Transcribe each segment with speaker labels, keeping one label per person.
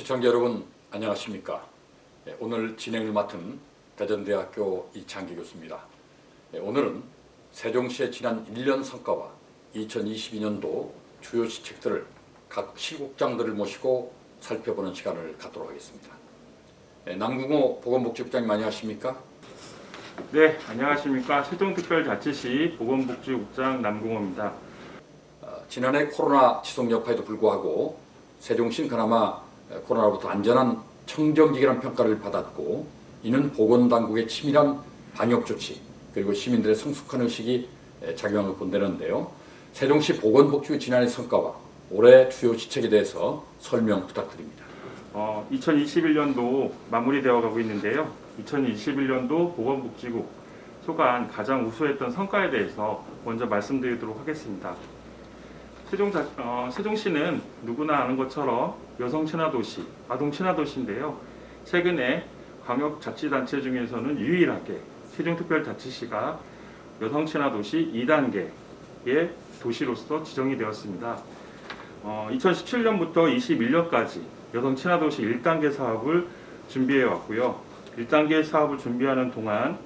Speaker 1: 시청자 여러분 안녕하십니까. 오늘 진행을 맡은 대전대학교 이창기 교수입니다. 오늘은 세종시의 지난 1년 성과와 2022년도 주요 시책들을 각 시국장들을 모시고 살펴보는 시간을 갖도록 하겠습니다. 남궁호 보건복지국장님 안녕하십니까?
Speaker 2: 네, 안녕하십니까. 세종특별자치시 보건복지국장 남궁호입니다.
Speaker 1: 지난해 코로나 지속 여파에도 불구하고 세종시는 그나마 코로나로부터 안전한 청정지구라는 평가를 받았고, 이는 보건당국의 치밀한 방역조치 그리고 시민들의 성숙한 의식이 작용한 걸 본다는데요. 세종시 보건복지국 지난해 성과와 올해 주요 시책에 대해서 설명 부탁드립니다.
Speaker 2: 2021년도 마무리되어 가고 있는데요. 2021년도 보건복지국 소관 가장 우수했던 성과에 대해서 먼저 말씀드리도록 하겠습니다. 세종시는 누구나 아는 것처럼 여성 친화 도시, 아동 친화 도시인데요. 최근에 광역자치단체 중에서는 유일하게 세종특별자치시가 여성 친화 도시 2단계의 도시로서 지정이 되었습니다. 2017년부터 21년까지 여성 친화 도시 1단계 사업을 준비해 왔고요. 1단계 사업을 준비하는 동안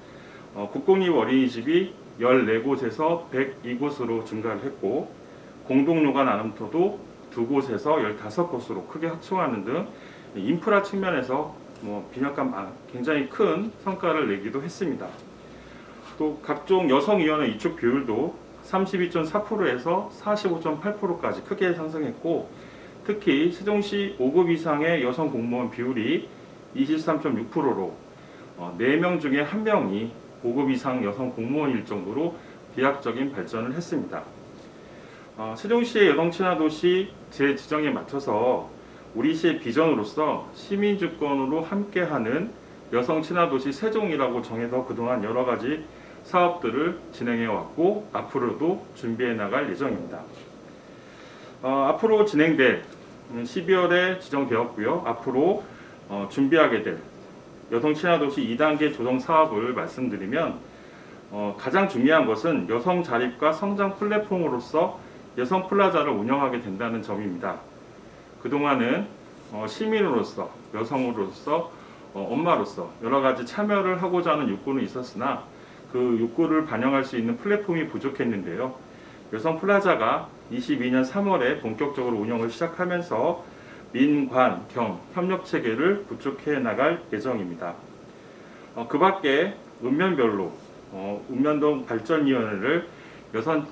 Speaker 2: 국공립 어린이집이 14곳에서 102곳으로 증가를 했고, 공동요가 나눔터도 2곳에서 15곳으로 크게 확충하는 등 인프라 측면에서 굉장히 큰 성과를 내기도 했습니다. 또 각종 여성위원회 이축 비율도 32.4%에서 45.8%까지 크게 상승했고, 특히 세종시 5급 이상의 여성 공무원 비율이 23.6%로 4명 중에 1명이 5급 이상 여성 공무원일 정도로 비약적인 발전을 했습니다. 세종시의 여성 친화 도시 재지정에 맞춰서 우리 시의 비전으로서 시민주권으로 함께하는 여성 친화 도시 세종이라고 정해서 그동안 여러 가지 사업들을 진행해 왔고, 앞으로도 준비해 나갈 예정입니다. 앞으로 진행될 12월에 지정되었고요. 앞으로 준비하게 될 여성 친화 도시 2단계 조성 사업을 말씀드리면, 가장 중요한 것은 여성 자립과 성장 플랫폼으로서 여성 플라자를 운영하게 된다는 점입니다. 그동안은 시민으로서, 여성으로서, 엄마로서 여러 가지 참여를 하고자 하는 욕구는 있었으나 그 욕구를 반영할 수 있는 플랫폼이 부족했는데요. 여성 플라자가 22년 3월에 본격적으로 운영을 시작하면서 민관, 경 협력 체계를 구축해 나갈 예정입니다. 그 밖에 읍면별로 읍면동 발전위원회를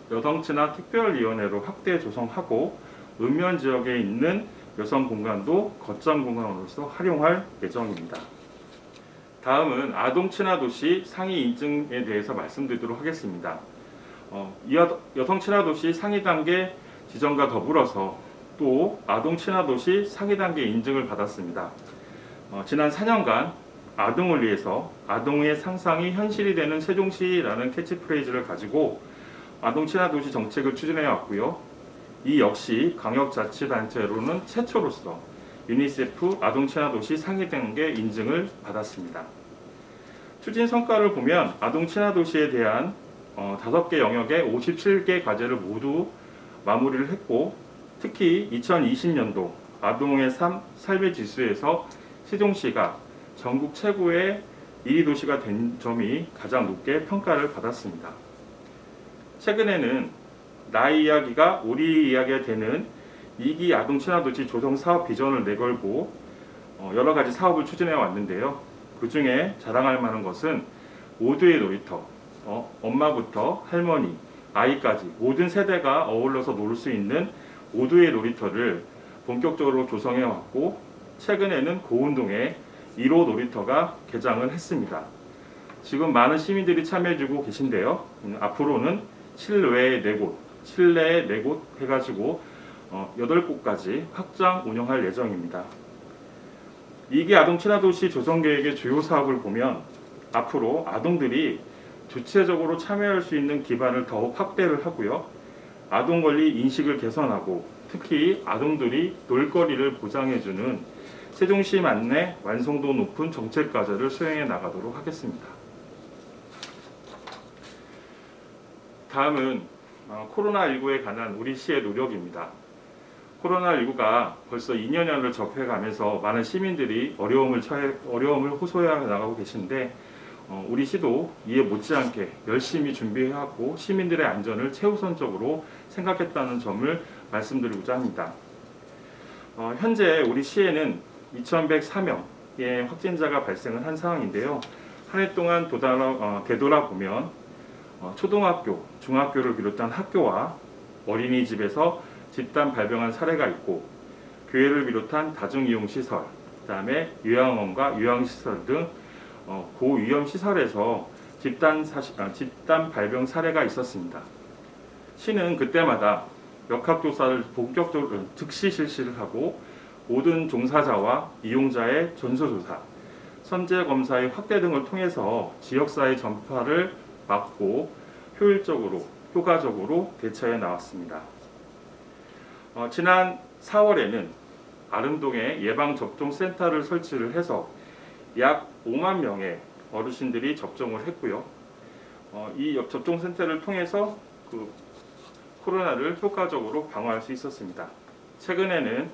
Speaker 2: 여성 친화 특별위원회로 확대 조성하고, 읍면 지역에 있는 여성 공간도 거점 공간으로서 활용할 예정입니다. 다음은 아동 친화 도시 상위 인증에 대해서 말씀드리도록 하겠습니다. 여성 친화 도시 상위 단계 지정과 더불어서 또 아동 친화 도시 상위 단계 인증을 받았습니다. 지난 4년간 아동을 위해서 아동의 상상이 현실이 되는 세종시라는 캐치프레이즈를 가지고 아동 친화 도시 정책을 추진해 왔고요. 이 역시 광역자치단체로는 최초로서 유니세프 아동 친화 도시 상위 단계 인증을 받았습니다. 추진 성과를 보면 아동 친화 도시에 대한 5개 영역의 57개 과제를 모두 마무리를 했고, 특히 2020년도 아동의 삶의 지수에서 세종시가 전국 최고의 1위 도시가 된 점이 가장 높게 평가를 받았습니다. 최근에는 나의 이야기가 우리 이야기가 되는 2기 아동 친화 도시 조성 사업 비전을 내걸고 여러 가지 사업을 추진해 왔는데요. 그 중에 자랑할 만한 것은 모두의 놀이터, 엄마부터 할머니, 아이까지 모든 세대가 어울러서 놀 수 있는 모두의 놀이터를 본격적으로 조성해 왔고, 최근에는 고운동에 1호 놀이터가 개장을 했습니다. 지금 많은 시민들이 참여해주고 계신데요. 앞으로는 실외에 4곳, 실내에 4곳 해가지고 8곳까지 확장 운영할 예정입니다. 2기 아동 친화 도시 조성 계획의 주요 사업을 보면, 앞으로 아동들이 주체적으로 참여할 수 있는 기반을 더욱 확대를 하고요. 아동 권리 인식을 개선하고, 특히 아동들이 놀거리를 보장해주는 세종시만의 완성도 높은 정책 과제를 수행해 나가도록 하겠습니다. 다음은 코로나19에 관한 우리 시의 노력입니다. 코로나19가 벌써 2년여를 접해가면서 많은 시민들이 어려움을 호소해 나가고 계신데 우리 시도 이에 못지않게 열심히 준비해왔고 시민들의 안전을 최우선적으로 생각했다는 점을 말씀드리고자 합니다. 현재 우리 시에는 2,103명의 확진자가 발생을 한 상황인데요. 한 해 동안 되돌아보면 초등학교, 중학교를 비롯한 학교와 어린이집에서 집단 발병한 사례가 있고 교회를 비롯한 다중이용시설, 그다음에 요양원과 요양시설 등 고위험 시설에서 집단 발병 사례가 있었습니다. 시는 그때마다 역학조사를 본격적으로 즉시 실시를 하고 모든 종사자와 이용자의 전수조사, 선제검사의 확대 등을 통해서 지역사회 전파를 막고 효과적으로 대처해 나왔습니다. 지난 4월에는 아름동에 예방접종센터를 설치를 해서 약 5만 명의 어르신들이 접종을 했고요. 이 접종센터를 통해서 코로나를 효과적으로 방어할 수 있었습니다. 최근에는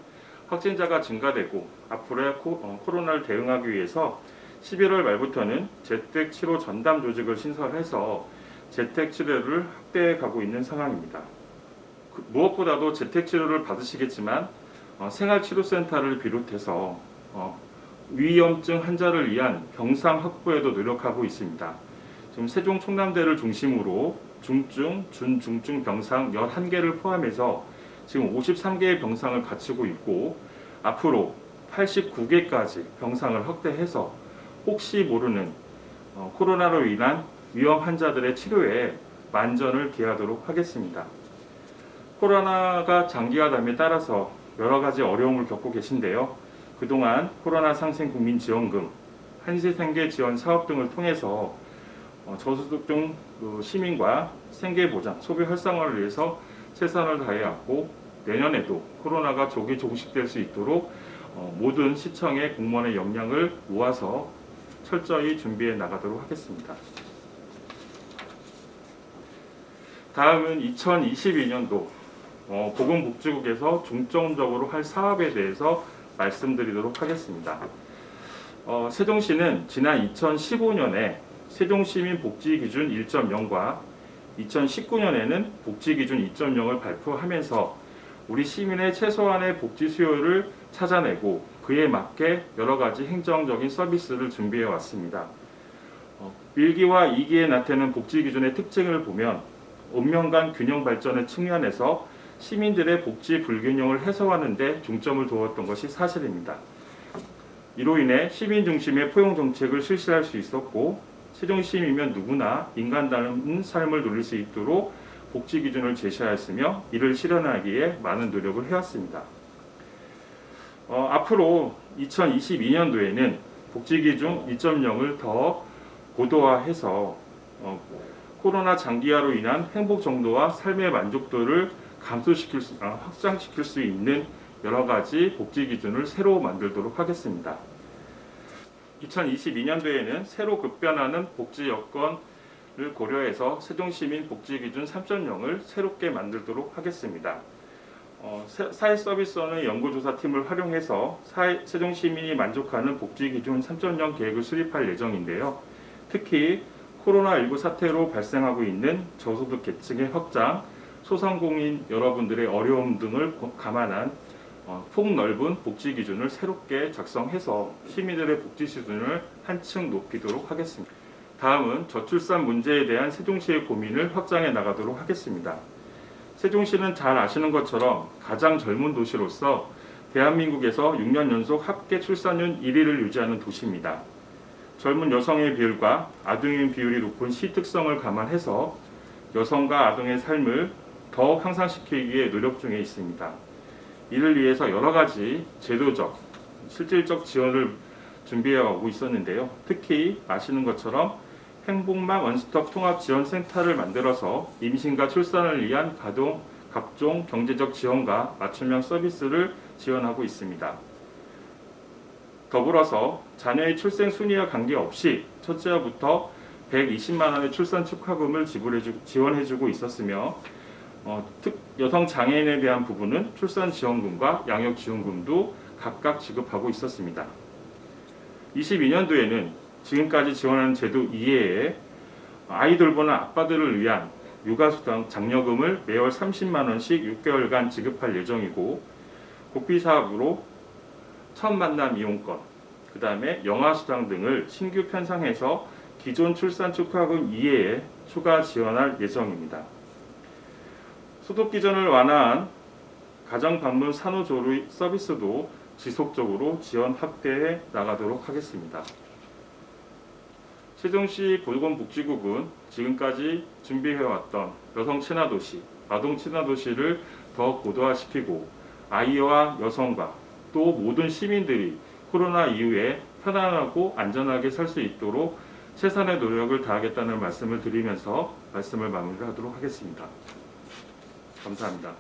Speaker 2: 확진자가 증가되고 앞으로의 코로나를 대응하기 위해서 11월 말부터는 재택치료 전담 조직을 신설해서 재택치료를 확대해 가고 있는 상황입니다. 무엇보다도 재택치료를 받으시겠지만 생활치료센터를 비롯해서 위험증 환자를 위한 병상 확보에도 노력하고 있습니다. 지금 세종 충남대를 중심으로 중증, 준중증 병상 11개를 포함해서 지금 53개의 병상을 갖추고 있고 앞으로 89개까지 병상을 확대해서 혹시 모르는 코로나로 인한 위험 환자들의 치료에 만전을 기하도록 하겠습니다. 코로나가 장기화됨에 따라서 여러 가지 어려움을 겪고 계신데요. 그동안 코로나 상생 국민 지원금, 한시생계 지원 사업 등을 통해서 저소득층 시민과 생계 보장, 소비 활성화를 위해서 최선을 다해왔고 내년에도 코로나가 조기 종식될 수 있도록 모든 시청의 공무원의 역량을 모아서 철저히 준비해 나가도록 하겠습니다. 다음은 2022년도 보건복지국에서 중점적으로 할 사업에 대해서 말씀드리도록 하겠습니다. 세종시는 지난 2015년에 세종시민복지기준 1.0과 2019년에는 복지기준 2.0을 발표하면서 우리 시민의 최소한의 복지 수요를 찾아내고 그에 맞게 여러 가지 행정적인 서비스를 준비해 왔습니다. 1기와 2기에 나타나는 복지기준의 특징을 보면 읍면 간 균형 발전의 측면에서 시민들의 복지 불균형을 해소하는 데 중점을 두었던 것이 사실입니다. 이로 인해 시민 중심의 포용 정책을 실시할 수 있었고 세종시민이면 누구나 인간다운 삶을 누릴 수 있도록 복지 기준을 제시하였으며 이를 실현하기에 많은 노력을 해왔습니다. 앞으로 2022년도에는 복지 기준 2.0을 더 고도화해서 코로나 장기화로 인한 행복 정도와 삶의 만족도를 확장시킬 수 있는 여러 가지 복지 기준을 새로 만들도록 하겠습니다. 2022년도에는 새로 급변하는 복지 여건을 고려해서 세종시민 복지 기준 3.0을 새롭게 만들도록 하겠습니다. 사회서비스원의 연구조사팀을 활용해서 세종시민이 만족하는 복지 기준 3.0 계획을 수립할 예정인데요. 특히 코로나19 사태로 발생하고 있는 저소득 계층의 확장, 소상공인 여러분들의 어려움 등을 감안한 폭넓은 복지 기준을 새롭게 작성해서 시민들의 복지 수준을 한층 높이도록 하겠습니다. 다음은 저출산 문제에 대한 세종시의 고민을 확장해 나가도록 하겠습니다. 세종시는 잘 아시는 것처럼 가장 젊은 도시로서 대한민국에서 6년 연속 합계 출산율 1위를 유지하는 도시입니다. 젊은 여성의 비율과 아동인 비율이 높은 시 특성을 감안해서 여성과 아동의 삶을 더욱 향상시키기 위해 노력 중에 있습니다. 이를 위해서 여러 가지 제도적, 실질적 지원을 준비해오고 있었는데요. 특히 아시는 것처럼 행복맘 원스톱 통합지원센터를 만들어서 임신과 출산을 위한 각종 경제적 지원과 맞춤형 서비스를 지원하고 있습니다. 더불어서 자녀의 출생 순위와 관계없이 첫째부터 120만 원의 출산 축하금을 지원해주고 있었으며 여성 장애인에 대한 부분은 출산 지원금과 양육 지원금도 각각 지급하고 있었습니다. 22년도에는 지금까지 지원하는 제도 이외에 아이 돌보는 아빠들을 위한 육아수당 장려금을 매월 30만 원씩 6개월간 지급할 예정이고, 국비 사업으로 첫 만남 이용권, 그 다음에 영아수당 등을 신규 편성해서 기존 출산 축하금 이외에 추가 지원할 예정입니다. 소득 기준을 완화한 가정 방문 산후조리 서비스도 지속적으로 지원 확대해 나가도록 하겠습니다. 세종시 보건복지국은 지금까지 준비해왔던 여성 친화도시, 아동 친화도시를 더 고도화시키고 아이와 여성과 또 모든 시민들이 코로나 이후에 편안하고 안전하게 살 수 있도록 최선의 노력을 다하겠다는 말씀을 드리면서 말씀을 마무리하도록 하겠습니다. 감사합니다.